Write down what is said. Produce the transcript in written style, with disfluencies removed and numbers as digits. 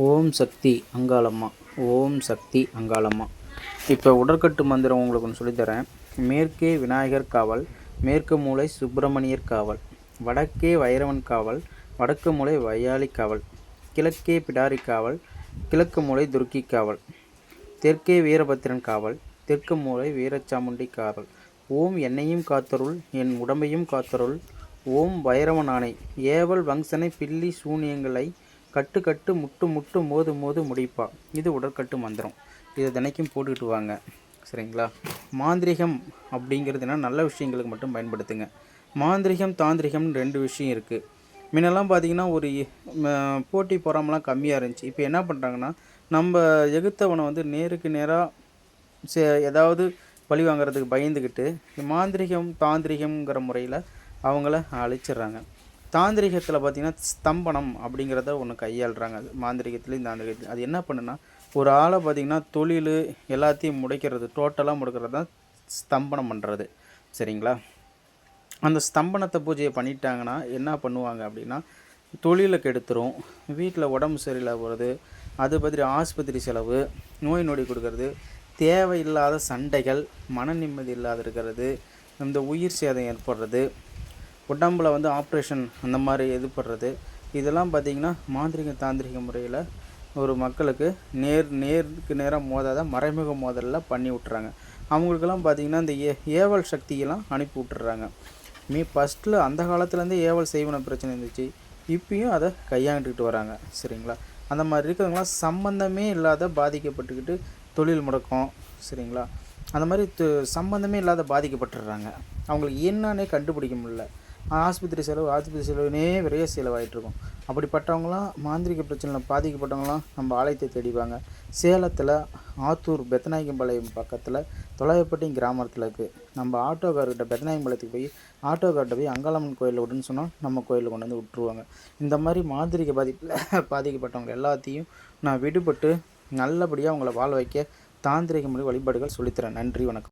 ஓம் சக்தி அங்காளம்மா. ஓம் சக்தி அங்காளம்மா. இப்போ உடற்கட்டு மந்திரம் உங்களுக்கு ஒன்று சொல்லித்தரேன். மேற்கே விநாயகர் காவல், மேற்கு மூலை சுப்பிரமணியர் காவல், வடக்கே வைரவன் காவல், வடக்கு மூலை வையாளி காவல், கிழக்கே பிடாரி காவல், கிழக்கு மூலை துர்க்கி காவல், தெற்கே வீரபத்திரன் காவல், தெற்கு மூலை வீரச்சாமுண்டி காவல். ஓம் என்னையும் காத்தருள், என் உடம்பையும் காத்தருள். ஓம் வைரவன் ஆணை, ஏவல் வங்சனை பில்லி சூனியங்களை கட்டு கட்டு முட்டு முட்டு மோது மோது முடிப்பா. இது உடற்கட்டு மந்திரம். இதை தினைக்கும் போட்டுக்கிட்டு வாங்க, சரிங்களா? மாந்திரிகம் அப்படிங்கிறது என்ன, நல்ல விஷயங்களுக்கு மட்டும் பயன்படுத்துங்க. மாந்திரிகம் தாந்திரிகம்னு ரெண்டு விஷயம் இருக்குது. முன்னெல்லாம் பார்த்திங்கன்னா ஒரு போட்டி பொறாமலாம் கம்மியாக இருந்துச்சு. இப்போ என்ன பண்ணுறாங்கன்னா, நம்ம எகுத்தவனை நேருக்கு நேராக ஏதாவது பழி வாங்கிறதுக்கு பயந்துக்கிட்டு மாந்திரிகம் தாந்திரிகம்ங்கிற முறையில் அவங்கள அழிச்சிட்றாங்க. தாந்திரிகத்தில் பார்த்திங்கன்னா ஸ்தம்பனம் அப்படிங்கிறத ஒன்று கையாளுறாங்க. மாந்திரிகத்துலேயும் தாந்திரிகத்துலையும் அது என்ன பண்ணுன்னா, ஒரு ஆளை பார்த்திங்கன்னா தொழில் எல்லாத்தையும் முடைக்கிறது, டோட்டலாக முடக்கிறது தான் ஸ்தம்பனம் பண்ணுறது, சரிங்களா? அந்த ஸ்தம்பனத்தை பூஜையை பண்ணிட்டாங்கன்னா என்ன பண்ணுவாங்க அப்படின்னா, தொழிலை கெடுத்துரும், வீட்டில் உடம்பு சரியில்லை போகிறது, அது பற்றி ஆஸ்பத்திரி செலவு, நோய் நொடி கொடுக்கறது, தேவையில்லாத சண்டைகள், மன நிம்மதி இல்லாத இருக்கிறது, இந்த உயிர் சேதம் ஏற்படுறது, உடம்பில் ஆப்ரேஷன் அந்த மாதிரி பண்ணுறது, இதெல்லாம் பார்த்திங்கன்னா மாந்திரிக தாந்திரிக முறையில் ஒரு மக்களுக்கு நேருக்கு நேராக மோதாத மறைமுக மோதலில் பண்ணி விட்டுறாங்க. அவங்களுக்கெல்லாம் பார்த்திங்கன்னா இந்த ஏவல் சக்தியெல்லாம் அனுப்பி விட்டுறாங்க. ஃபஸ்ட்டில் அந்த காலத்துலேருந்தே ஏவல் செய்வன பிரச்சனை இருந்துச்சு, இப்பயும் அதை கையாண்டுக்கிட்டு வராங்க, சரிங்களா? அந்த மாதிரி இருக்கிறவங்களாம் சம்மந்தமே இல்லாத பாதிக்கப்பட்டுக்கிட்டு தொழில் முடக்கம், சரிங்களா? அந்த மாதிரி சம்மந்தமே இல்லாத பாதிக்கப்பட்டுடுறாங்க. அவங்களுக்கு என்னன்னே கண்டுபிடிக்க முடியல. ஆஸ்பத்திரி செலவுனே நிறைய செலவாகிட்ருக்கும். அப்படிப்பட்டவங்களாம் மாந்திரிக பிரச்சனையில் பாதிக்கப்பட்டவங்களாம் நம்ம ஆலயத்தை தேடிவாங்க. சேலத்தில் ஆத்தூர் பெத்தநாயக்கம்பாளையம் பக்கத்தில் தொலையப்பட்டி கிராமத்தில் இருக்குது. நம்ம ஆட்டோக்கார்கிட்ட பெத்தநாயக்கம்பாளையத்துக்கு போய் ஆட்டோக்கார்கிட்ட போய் அங்காளம்மன் கோயிலில் விடுன்னு சொன்னால் நம்ம கோயிலில் கொண்டு வந்து விட்டுருவாங்க. இந்த மாதிரி மாந்திரிக பாதிப்பில் பாதிக்கப்பட்டவங்க எல்லாத்தையும் நான் விடுபட்டு நல்லபடியாக அவங்கள வாழ வைக்க தாந்திரிக முறை வழிபாடுகள் சொல்லித்தரேன். நன்றி, வணக்கம்.